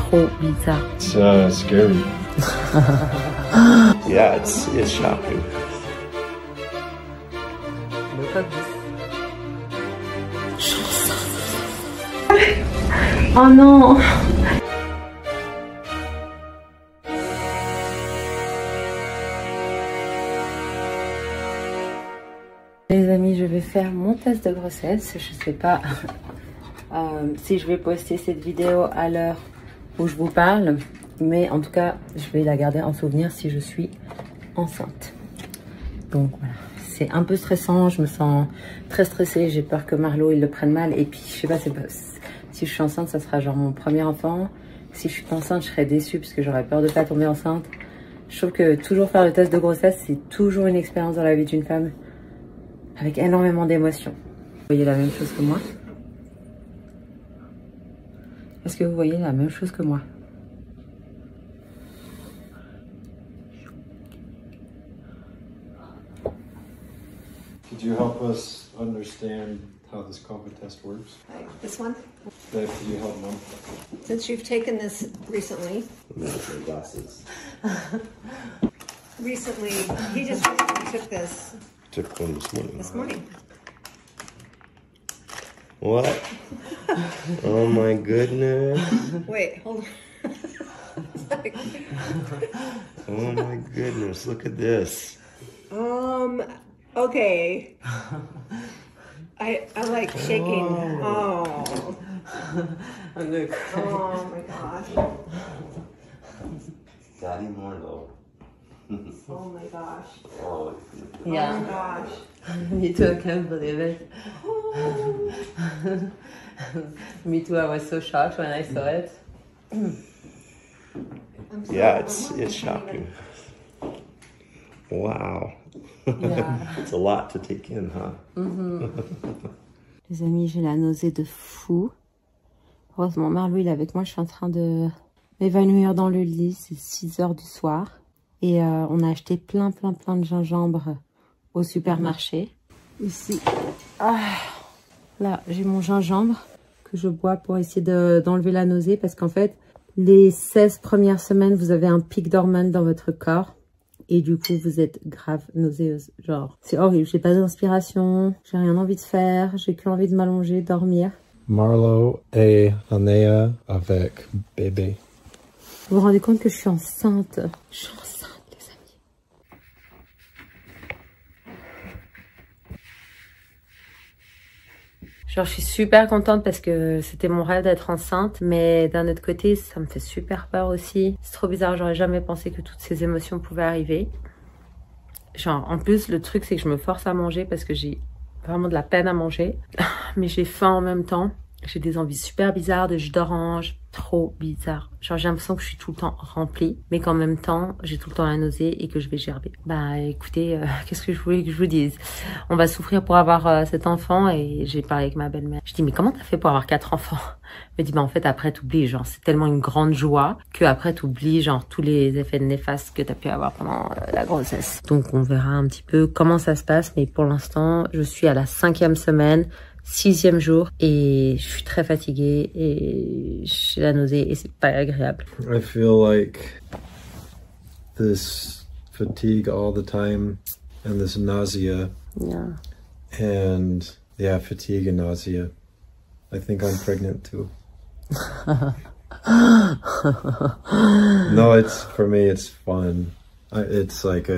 trop bizarre. It's scary. Yeah, it's shocking. Le coq 10. Oh non. Les amis, je vais faire mon test de grossesse. Je sais pas si je vais poster cette vidéo à l'heure où je vous parle, mais en tout cas, je vais la garder en souvenir si je suis enceinte. Donc voilà, c'est un peu stressant, je me sens très stressée, j'ai peur que Marlo il le prenne mal, et puis je sais pas, si je suis enceinte, ça sera genre mon premier enfant. Si je suis pas enceinte, je serais déçue parce que j'aurais peur de pas tomber enceinte. Je trouve que toujours faire le test de grossesse, c'est toujours une expérience dans la vie d'une femme, avec énormément d'émotions. Vous voyez la même chose que moi? Est-ce que vous voyez la même chose que moi? Could you help us understand how this COVID test works? This one? Could you help Mom? Since you've taken this recently. My glasses. Recently, he just recently took this Took one this morning. this morning. What? Oh my goodness. Wait, hold on. Oh my goodness, look at this. Okay. I like shaking. Oh. Oh my gosh. Daddy Marlo. Oh my gosh. Oh, Yeah. Oh my gosh. Me too, I can't believe it. Oh. Me too, I was so shocked when I saw it. yeah, it's shocking. Wow. Yeah. It's a lot to take in, huh? Les amis, j'ai la nausée de fou. Heureusement, Marlo, il est avec moi. Je suis en train de m'évanouir dans le lit. C'est 6 h du soir. Et on a acheté plein de gingembre au supermarché. Ici, là, j'ai mon gingembre que je bois pour essayer d'enlever la nausée. Parce qu'en fait, les 16 premières semaines, vous avez un pic d'hormones dans votre corps. Et du coup, vous êtes grave nauséeuse. Genre, c'est horrible. J'ai pas d'inspiration. J'ai rien envie de faire. J'ai que envie de m'allonger, dormir. Marlo et Anea avec bébé. Vous vous rendez compte que je suis enceinte? Je suis enceinte, les amis. Genre, je suis super contente parce que c'était mon rêve d'être enceinte. Mais d'un autre côté, ça me fait super peur aussi. C'est trop bizarre, j'aurais jamais pensé que toutes ces émotions pouvaient arriver. Genre, en plus, le truc, c'est que je me force à manger parce que j'ai vraiment de la peine à manger. Mais j'ai faim en même temps. J'ai des envies super bizarres de jus d'orange, trop bizarre. Genre j'ai l'impression que je suis tout le temps remplie, mais qu'en même temps j'ai tout le temps la nausée et que je vais gerber. Bah écoutez, qu'est-ce que je voulais que je vous dise? On va souffrir pour avoir cet enfant et j'ai parlé avec ma belle-mère. Je dis mais comment t'as fait pour avoir 4 enfants? Elle me dit bah en fait après t'oublies, genre c'est tellement une grande joie que après t'oublies genre tous les effets néfastes que t'as pu avoir pendant la grossesse. Donc on verra un petit peu comment ça se passe, mais pour l'instant je suis à la 5e semaine. 6e jour et je suis très fatiguée et j'ai la nausée et c'est pas agréable. I feel like this fatigue all the time and this nausea. Yeah. And yeah, fatigue and nausea. I think I'm pregnant too. No, it's for me it's fun. It's like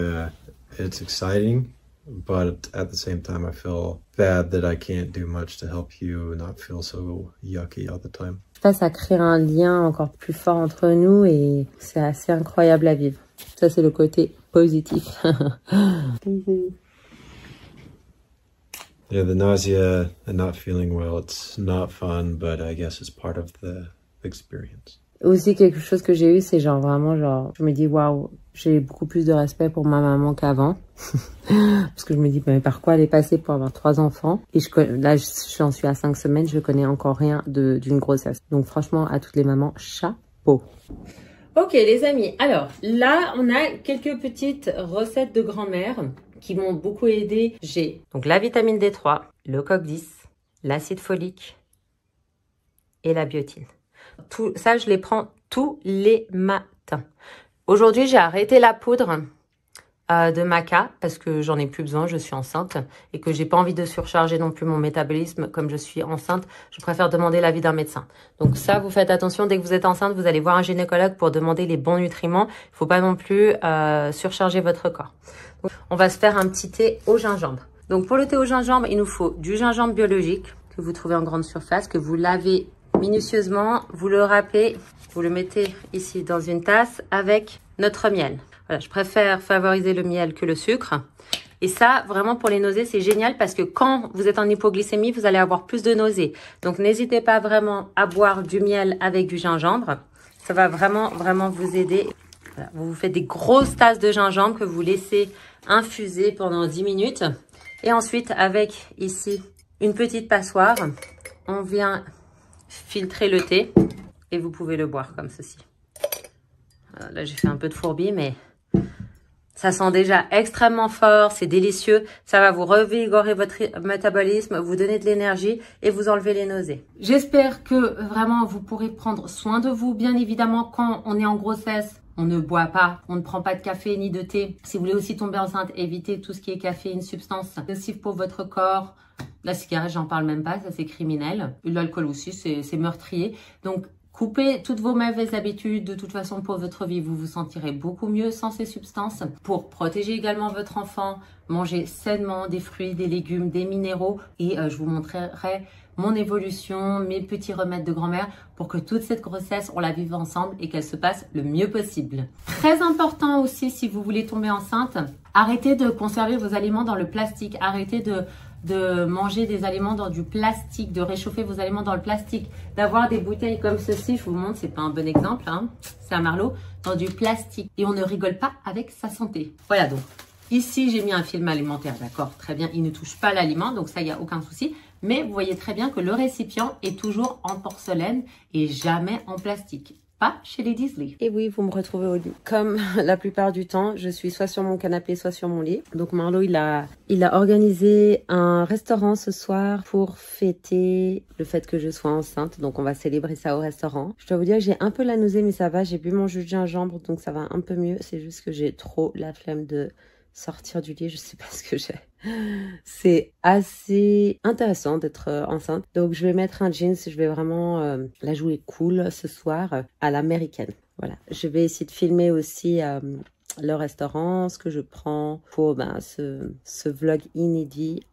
it's exciting. But at the same time, I feel bad that I can't do much to help you not feel so yucky all the time. Je pense que ça crée un lien encore plus fort entre nous et c'est assez incroyable à vivre. Ça, c'est le côté positif. Yeah, the nausea and not feeling well, it's not fun, but I guess it's part of the experience. Aussi, quelque chose que j'ai eu, c'est genre vraiment, genre, je me dis, waouh, j'ai beaucoup plus de respect pour ma maman qu'avant. Parce que je me dis, mais par quoi elle est passée pour avoir 3 enfants? Et là, j'en suis à 5 semaines, je connais encore rien d'une grossesse. Donc franchement, à toutes les mamans, chapeau. Ok les amis, alors là, on a quelques petites recettes de grand-mère qui m'ont beaucoup aidé. J'ai donc la vitamine D3, le coq 10, l'acide folique et la biotine. Ça, je les prends tous les matins. Aujourd'hui, j'ai arrêté la poudre de maca parce que j'en ai plus besoin, je suis enceinte et que j'ai pas envie de surcharger non plus mon métabolisme comme je suis enceinte. Je préfère demander l'avis d'un médecin. Donc ça, vous faites attention, dès que vous êtes enceinte, vous allez voir un gynécologue pour demander les bons nutriments. Il faut pas non plus surcharger votre corps. Donc, on va se faire un petit thé au gingembre. Donc pour le thé au gingembre, il nous faut du gingembre biologique que vous trouvez en grande surface, que vous lavez minutieusement, vous le râpez, vous le mettez ici dans une tasse avec notre miel. Voilà, je préfère favoriser le miel que le sucre. Et ça, vraiment pour les nausées, c'est génial parce que quand vous êtes en hypoglycémie, vous allez avoir plus de nausées. Donc n'hésitez pas vraiment à boire du miel avec du gingembre. Ça va vraiment, vraiment vous aider. Voilà, vous faites des grosses tasses de gingembre que vous laissez infuser pendant 10 minutes. Et ensuite, avec ici une petite passoire, on vient filtrer le thé et vous pouvez le boire comme ceci. Là, j'ai fait un peu de fourbi, mais ça sent déjà extrêmement fort, c'est délicieux. Ça va vous revigorer votre métabolisme, vous donner de l'énergie et vous enlever les nausées. J'espère que vraiment vous pourrez prendre soin de vous. Bien évidemment, quand on est en grossesse, on ne boit pas, on ne prend pas de café ni de thé. Si vous voulez aussi tomber enceinte, évitez tout ce qui est caféine, substance nocive pour votre corps. La cigarette, j'en parle même pas, ça c'est criminel. L'alcool aussi, c'est meurtrier. Donc, coupez toutes vos mauvaises habitudes. De toute façon, pour votre vie, vous vous sentirez beaucoup mieux sans ces substances. Pour protéger également votre enfant, mangez sainement des fruits, des légumes, des minéraux. Et je vous montrerai mon évolution, mes petits remèdes de grand-mère pour que toute cette grossesse, on la vive ensemble et qu'elle se passe le mieux possible. Très important aussi, si vous voulez tomber enceinte, arrêtez de conserver vos aliments dans le plastique. Arrêtez de manger des aliments dans du plastique, de réchauffer vos aliments dans le plastique, d'avoir des bouteilles comme ceci, je vous montre, c'est pas un bon exemple, hein, c'est un Marlot, dans du plastique. Et on ne rigole pas avec sa santé. Voilà donc, ici j'ai mis un film alimentaire, d'accord, très bien, il ne touche pas l'aliment, donc ça, il n'y a aucun souci. Mais vous voyez très bien que le récipient est toujours en porcelaine et jamais en plastique. Pas chez les Disley. Et oui, vous me retrouvez au lit. Comme la plupart du temps, je suis soit sur mon canapé, soit sur mon lit. Donc Marlot, il a organisé un restaurant ce soir pour fêter le fait que je sois enceinte. Donc on va célébrer ça au restaurant. Je dois vous dire que j'ai un peu la nausée, mais ça va. J'ai bu mon jus de gingembre, donc ça va un peu mieux. C'est juste que j'ai trop la flemme de sortir du lit. Je sais pas ce que j'ai. C'est assez intéressant d'être enceinte. Donc je vais mettre un jeans, je vais vraiment la jouer cool ce soir à l'américaine. Voilà, je vais essayer de filmer aussi le restaurant, ce que je prends pour ce vlog inédit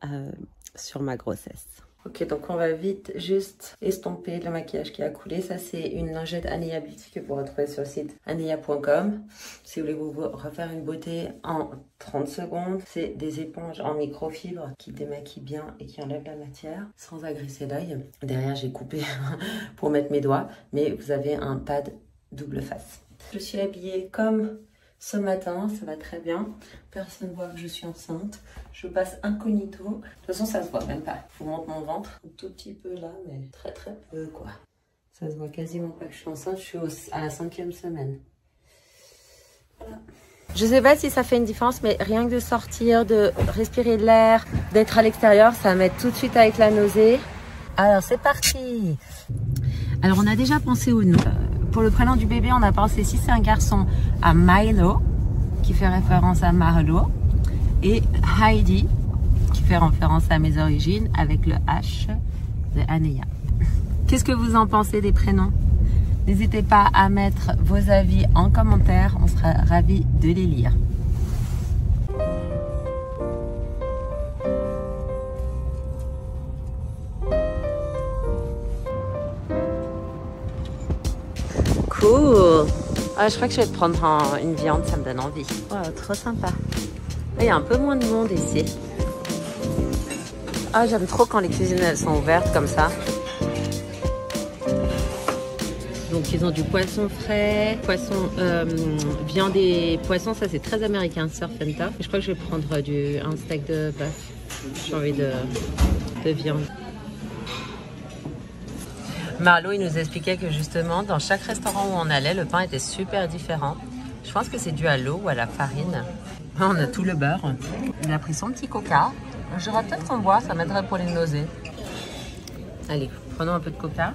sur ma grossesse. Ok, donc on va vite juste estomper le maquillage qui a coulé. Ça, c'est une lingette Anea Beauty que vous retrouvez sur le site anea.com. Si vous voulez vous refaire une beauté en 30 secondes, c'est des éponges en microfibre qui démaquillent bien et qui enlèvent la matière sans agresser l'œil. Derrière, j'ai coupé pour mettre mes doigts, mais vous avez un pad double face. Je suis habillée comme ce matin, ça va très bien. Personne ne voit que je suis enceinte. Je passe incognito. De toute façon, ça se voit même pas. Je vous montre mon ventre. Un tout petit peu là, mais très très peu quoi. Ça se voit quasiment pas que je suis enceinte. Je suis à la 5e semaine. Voilà. Je sais pas si ça fait une différence, mais rien que de sortir, de respirer de l'air, d'être à l'extérieur, ça m'aide tout de suite avec la nausée. Alors c'est parti. Alors on a déjà pensé au nom. Pour le prénom du bébé, on a pensé, si c'est un garçon, à Milo, qui fait référence à Marlo, et Heidi, qui fait référence à mes origines, avec le H de Anea. Qu'est-ce que vous en pensez des prénoms? N'hésitez pas à mettre vos avis en commentaire, on sera ravis de les lire. Cool. Ah, je crois que je vais te prendre une viande, ça me donne envie. Oh, trop sympa. Il y a un peu moins de monde ici. Ah, j'aime trop quand les cuisines elles sont ouvertes comme ça. Donc ils ont du poisson frais, viande et poisson, ça c'est très américain, surf and turf. Je crois que je vais prendre un steak de bœuf. J'ai envie de viande. Marlo, il nous expliquait que justement, dans chaque restaurant où on allait, le pain était super différent. Je pense que c'est dû à l'eau ou à la farine. On a tout le beurre. Il a pris son petit coca. J'aurais peut-être qu'on boit, ça m'aiderait pour les nausées. Allez, prenons un peu de coca.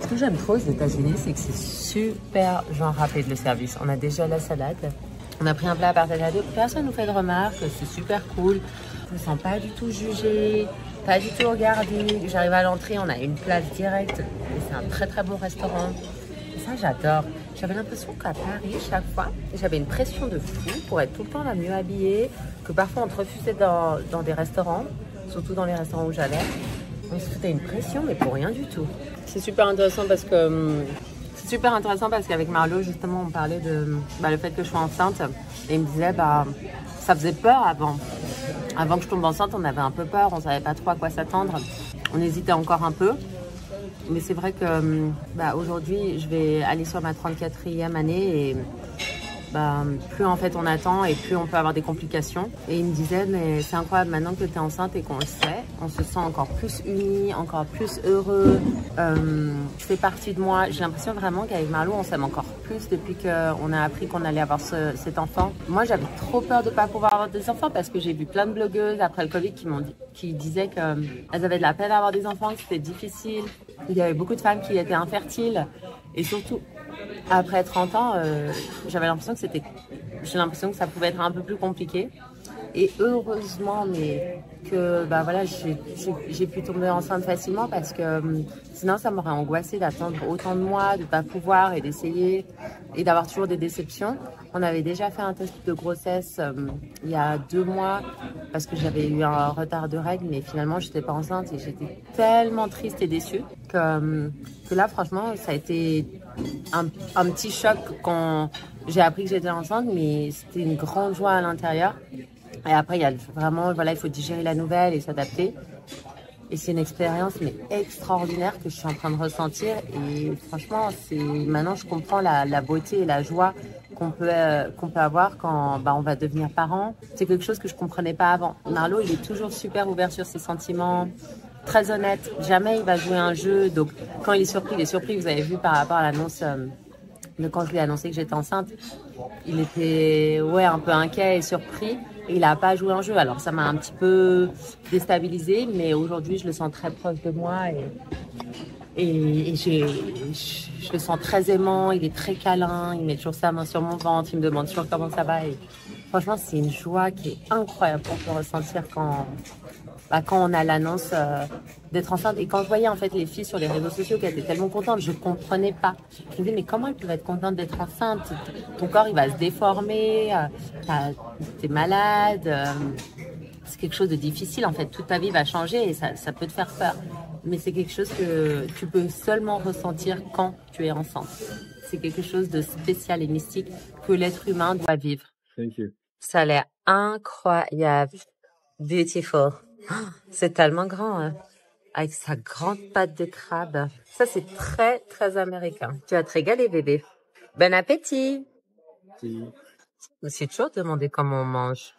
Ce que j'aime trop aux États-Unis, c'est que c'est super genre rapide le service. On a déjà la salade. On a pris un plat à partager à deux. Personne nous fait de remarques. C'est super cool. Je me sens pas du tout jugée, pas du tout regardée. J'arrive à l'entrée, on a une place directe. Et c'est un très très bon restaurant. Et ça, j'adore. J'avais l'impression qu'à Paris, chaque fois, j'avais une pression de fou pour être tout le temps la mieux habillée. Que parfois, on te refusait dans des restaurants, surtout dans les restaurants où j'allais. On se foutait une pression, mais pour rien du tout. C'est super intéressant parce que... qu'avec Marlo, justement, on parlait de le fait que je sois enceinte. Et il me disait, ça faisait peur avant. Avant que je tombe enceinte, on avait un peu peur. On savait pas trop à quoi s'attendre. On hésitait encore un peu. Mais c'est vrai que aujourd'hui, je vais aller sur ma 34e année et plus en fait on attend et plus on peut avoir des complications. Et il me disait, mais c'est incroyable, maintenant que tu es enceinte et qu'on le sait, on se sent encore plus unis, encore plus heureux. Tu fais partie de moi. J'ai l'impression vraiment qu'avec Marlo, on s'aime encore plus depuis qu'on a appris qu'on allait avoir cet enfant. Moi, j'avais trop peur de ne pas pouvoir avoir des enfants parce que j'ai vu plein de blogueuses après le Covid qui disaient qu'elles avaient de la peine à avoir des enfants, que c'était difficile. Il y avait beaucoup de femmes qui étaient infertiles et surtout après 30 ans, j'avais l'impression que ça pouvait être un peu plus compliqué. Et heureusement, mais que j'ai pu tomber enceinte facilement parce que sinon ça m'aurait angoissée d'attendre autant de mois, de ne pas pouvoir et d'essayer et d'avoir toujours des déceptions. On avait déjà fait un test de grossesse il y a 2 mois parce que j'avais eu un retard de règles, mais finalement j'étais pas enceinte et j'étais tellement triste et déçue que là franchement ça a été un petit choc quand j'ai appris que j'étais enceinte, mais c'était une grande joie à l'intérieur. Et après, il y a vraiment, il faut digérer la nouvelle et s'adapter. Et c'est une expérience mais extraordinaire que je suis en train de ressentir. Et franchement, maintenant je comprends la beauté et la joie qu'on peut avoir quand on va devenir parent. C'est quelque chose que je comprenais pas avant. Marlo, il est toujours super ouvert sur ses sentiments, très honnête. Jamais il va jouer un jeu. Donc quand il est surpris. Vous avez vu par rapport à l'annonce de quand je lui ai annoncé que j'étais enceinte, il était un peu inquiet et surpris. Et il n'a pas joué un jeu. Alors ça m'a un petit peu déstabilisée, mais aujourd'hui je le sens très proche de moi et je le sens très aimant. Il est très câlin, il met toujours sa main sur mon ventre, il me demande toujours comment ça va. Et franchement, c'est une joie qui est incroyable qu'on peut ressentir quand on a l'annonce d'être enceinte. Et quand je voyais en fait les filles sur les réseaux sociaux qui étaient tellement contentes, je comprenais pas. Je me disais, mais comment elles peuvent être contentes d'être enceinte? Ton corps, il va se déformer, t'es malade. C'est quelque chose de difficile en fait. Toute ta vie va changer et ça peut te faire peur. Mais c'est quelque chose que tu peux seulement ressentir quand tu es enceinte. C'est quelque chose de spécial et mystique que l'être humain doit vivre. Thank you. Ça a l'air incroyable. Beautiful. C'est tellement grand, hein. Avec sa grande patte de crabe. Ça, c'est très, très américain. Tu vas te régaler, bébé. Bon appétit. Je me suis toujours demandé comment on mange.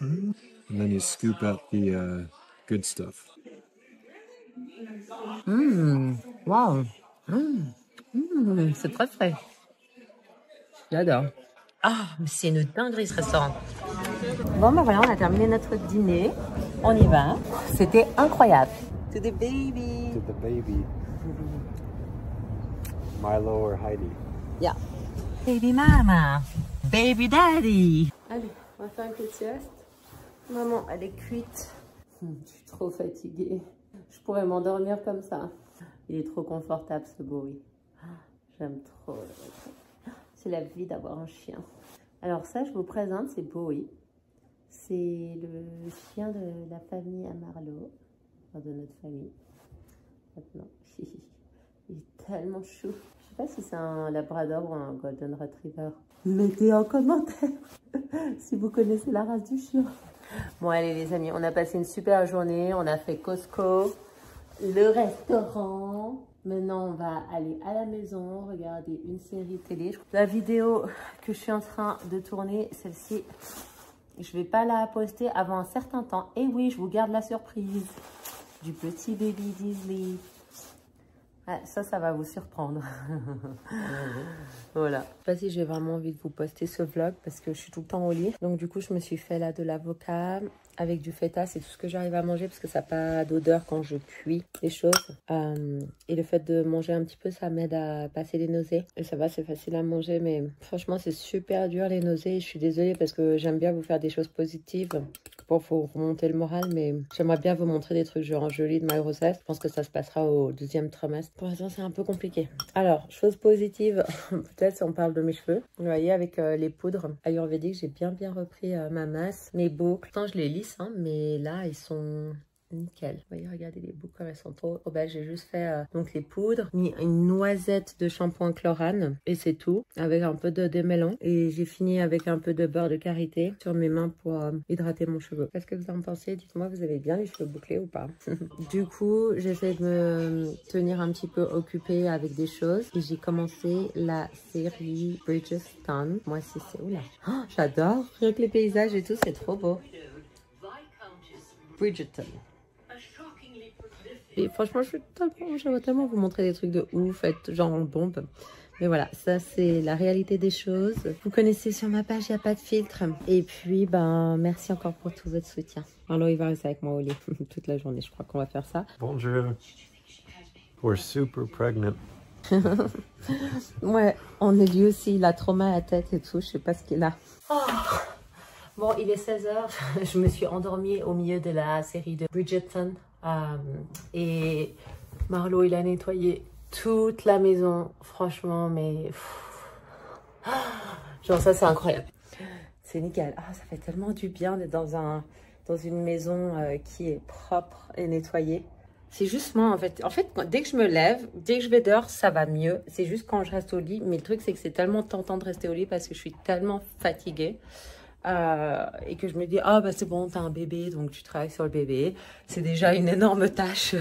And then you scoop out the good stuff. Wow. C'est très frais. J'adore. Ah, mais c'est une dinguerie ce restaurant. Bon, voilà, on a terminé notre dîner. On y va. C'était incroyable. To the baby. To the baby. Milo or Heidi? Yeah. Baby mama. Baby daddy. Allez, on va faire une petite sieste. Maman, elle est cuite. Je suis trop fatiguée. Je pourrais m'endormir comme ça. Il est trop confortable ce Bowie. J'aime trop. C'est la vie d'avoir un chien. Alors ça, je vous présente, c'est Bowie. C'est le chien de la famille à Marlo, enfin de notre famille. Maintenant, il est tellement chou. Je sais pas si c'est un labrador ou un golden retriever. Mettez en commentaire si vous connaissez la race du chien. Bon allez les amis, on a passé une super journée. On a fait Costco, le restaurant. Maintenant, on va aller à la maison, regarder une série télé. La vidéo que je suis en train de tourner, celle-ci, je vais pas la poster avant un certain temps. Et oui, je vous garde la surprise du petit baby Disney. Ah, ça va vous surprendre. Voilà. Je sais pas si j'ai vraiment envie de vous poster ce vlog parce que je suis tout le temps au lit. Donc du coup, je me suis fait là de l'avocat avec du feta. C'est tout ce que j'arrive à manger parce que ça n'a pas d'odeur quand je cuis les choses. Et le fait de manger un petit peu, ça m'aide à passer les nausées. Et ça va, c'est facile à manger. Mais franchement, c'est super dur les nausées. Je suis désolée parce que j'aime bien vous faire des choses positives. Bon, faut remonter le moral, mais j'aimerais bien vous montrer des trucs genre jolis de ma grossesse. Je pense que ça se passera au 2e trimestre. Pour l'instant, c'est un peu compliqué. Alors, chose positive, peut-être si on parle de mes cheveux. Vous voyez, avec les poudres ayurvédiques, j'ai bien repris ma masse, mes boucles. Pourtant, je les lisse, hein, mais là, ils sont... nickel. Vous voyez, regardez les boucles, elles sont trop belles. J'ai juste fait donc les poudres, mis une noisette de shampoing Chlorane et c'est tout, avec un peu de démêlant. Et j'ai fini avec un peu de beurre de karité sur mes mains pour hydrater mon cheveu. Qu'est-ce que vous en pensez? Dites-moi, vous avez bien les cheveux bouclés ou pas? Du coup, j'essaie de me tenir un petit peu occupée avec des choses. Et j'ai commencé la série Bridgerton. Moi aussi, c'est... Oula, oh, j'adore. Avec les paysages et tout, c'est trop beau. Bridgerton. Et franchement, j'aimerais tellement vous montrer des trucs de ouf, être genre en bombe. Mais voilà, ça c'est la réalité des choses. Vous connaissez sur ma page, il n'y a pas de filtre. Et puis, ben, merci encore pour tout votre soutien. Alors, il va rester avec moi au lit toute la journée. Je crois qu'on va faire ça. Bonjour. We're super pregnant. Ouais, on est lui aussi, il a trop mal à la tête et tout. Je sais pas ce qu'il a. Oh. Bon, il est 16h. Je me suis endormie au milieu de la série de Bridgerton. Et Marlo, il a nettoyé toute la maison, franchement, mais genre ça c'est incroyable, c'est nickel. Ah, ça fait tellement du bien d'être dans une maison qui est propre et nettoyée. C'est juste moi en fait, dès que je me lève, dès que je vais dehors, ça va mieux. C'est juste quand je reste au lit, mais le truc c'est que c'est tellement tentant de rester au lit parce que je suis tellement fatiguée. Et que je me dis, ah bah c'est bon, t'as un bébé, donc tu travailles sur le bébé. C'est déjà une énorme tâche,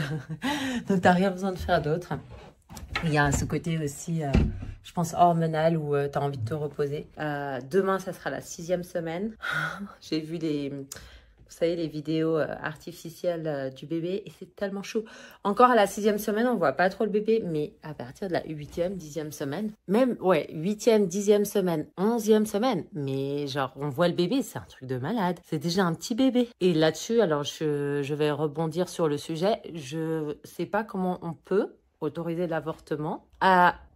donc t'as rien besoin de faire d'autre. Il y a ce côté aussi, je pense, hormonal où t'as envie de te reposer. Demain, ça sera la 6e semaine. J'ai vu vous savez, les vidéos artificielles du bébé et c'est tellement chaud. Encore à la 6e semaine, on voit pas trop le bébé, mais à partir de la 8e, 10e semaine, même, ouais, 8e, 10e semaine, 11e semaine, mais genre, on voit le bébé, c'est un truc de malade. C'est déjà un petit bébé. Et là-dessus, alors, je vais rebondir sur le sujet. Je sais pas comment on peut autoriser l'avortement.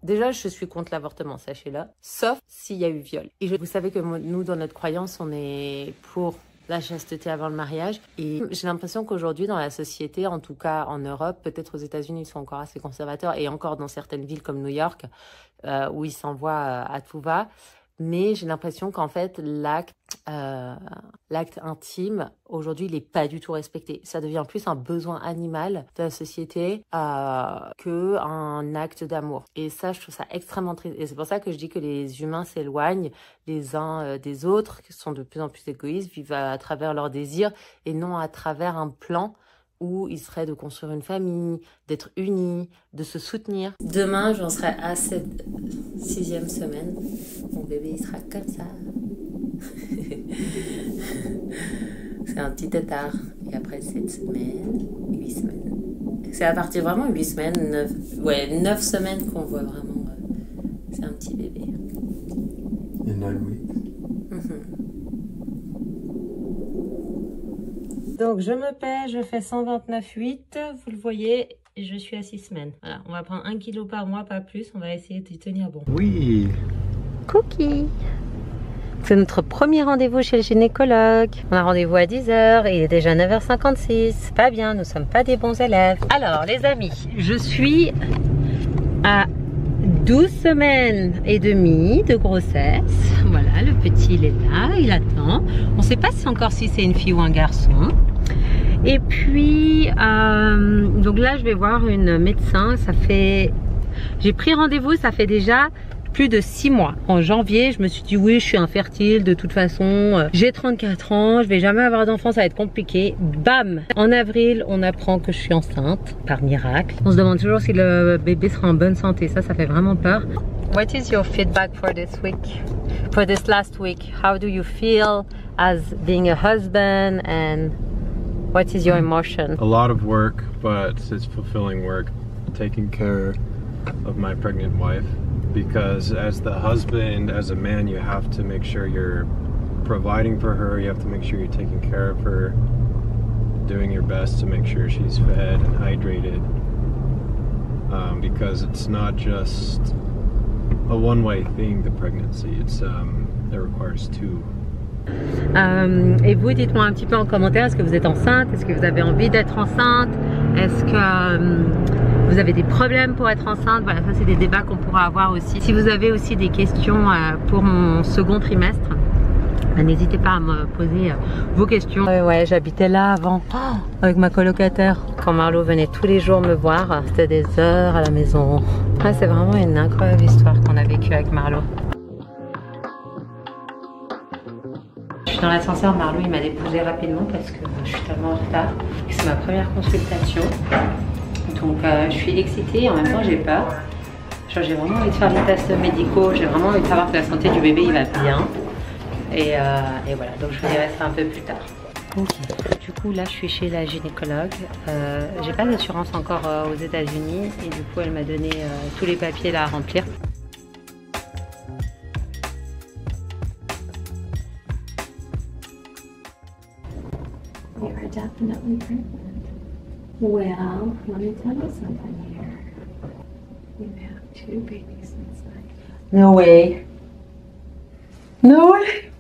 Déjà, je suis contre l'avortement, sachez-le, sauf s'il y a eu viol. Et vous savez que nous, dans notre croyance, on est pour la chasteté avant le mariage. Et j'ai l'impression qu'aujourd'hui, dans la société, en tout cas en Europe, peut-être aux États-Unis, ils sont encore assez conservateurs, et encore dans certaines villes comme New York, où ils s'envoient à tout va. Mais j'ai l'impression qu'en fait, l'acte intime, aujourd'hui, il n'est pas du tout respecté. Ça devient plus un besoin animal de la société qu'un acte d'amour. Et ça, je trouve ça extrêmement triste. Et c'est pour ça que je dis que les humains s'éloignent les uns des autres, qui sont de plus en plus égoïstes, vivent à travers leurs désirs et non à travers un plan où il serait de construire une famille, d'être unis, de se soutenir. Demain, j'en serai à cette 6e semaine. Mon bébé, il sera comme ça. C'est un petit tétard. Et après 7 semaines, 8 semaines. C'est à partir vraiment 8 semaines, 9 semaines qu'on voit vraiment. C'est un petit bébé. In 9 weeks. Donc je me pèse, je fais 129,8, vous le voyez, et je suis à 6 semaines. Voilà, on va prendre 1 kg par mois, pas plus, on va essayer de tenir bon. Oui. Cookie. C'est notre premier rendez-vous chez le gynécologue. On a rendez-vous à 10h et il est déjà 9h56. Pas bien, nous sommes pas des bons élèves. Alors les amis, je suis à 12 semaines et demie de grossesse. Voilà, le petit il est là, il attend. On ne sait pas encore si c'est une fille ou un garçon. Et puis, donc là je vais voir une médecin. J'ai pris rendez-vous, ça fait déjà plus de 6 mois. En janvier, je me suis dit oui, je suis infertile de toute façon. J'ai 34 ans, je vais jamais avoir d'enfant, ça va être compliqué. Bam! En avril, on apprend que je suis enceinte, par miracle. On se demande toujours si le bébé sera en bonne santé. Ça fait vraiment peur. What is your feedback for this week? For this last week? How do you feel as being a husband and what is your emotion? A lot of work, but it's fulfilling work. taking care of my pregnant wife, because as the husband, as a man, you have to make sure you're providing for her, you have to make sure you're taking care of her, doing your best to make sure she's fed and hydrated, because it's not just a one-way thing, the pregnancy. It requires two. Et vous, dites-moi un petit peu en commentaire, est-ce que vous êtes enceinte? Est-ce que vous avez envie d'être enceinte? Est-ce que vous avez des problèmes pour être enceinte? Voilà, ça c'est des débats qu'on pourra avoir aussi. Si vous avez aussi des questions pour mon second trimestre, n'hésitez pas à me poser vos questions. Ouais, j'habitais là avant, avec ma colocataire. Quand Marlo venait tous les jours me voir, c'était des heures à la maison. Ouais, c'est vraiment une incroyable histoire qu'on a vécue avec Marlo. Je suis dans l'ascenseur, Marlo il m'a déposé rapidement parce que je suis tellement en retard. C'est ma première consultation. Donc je suis excitée et en même temps j'ai peur. J'ai vraiment envie de faire les tests médicaux, j'ai vraiment envie de savoir que la santé du bébé il va bien. Et voilà, donc je vous dirai ça un peu plus tard. Okay. Du coup là je suis chez la gynécologue. J'ai pas d'assurance encore aux États-Unis et du coup elle m'a donné tous les papiers là à remplir. You are definitely pregnant. Well, let me tell you something here. You have 2 babies inside. No way. No way.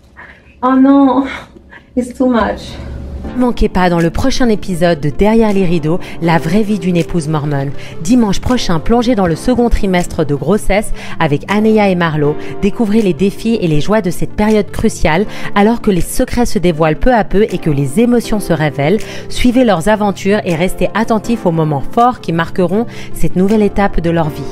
Oh non, it's too much. Ne manquez pas dans le prochain épisode de Derrière les rideaux, la vraie vie d'une épouse mormone. Dimanche prochain, plongez dans le second trimestre de grossesse avec Anéa et Marlo. Découvrez les défis et les joies de cette période cruciale alors que les secrets se dévoilent peu à peu et que les émotions se révèlent. Suivez leurs aventures et restez attentifs aux moments forts qui marqueront cette nouvelle étape de leur vie.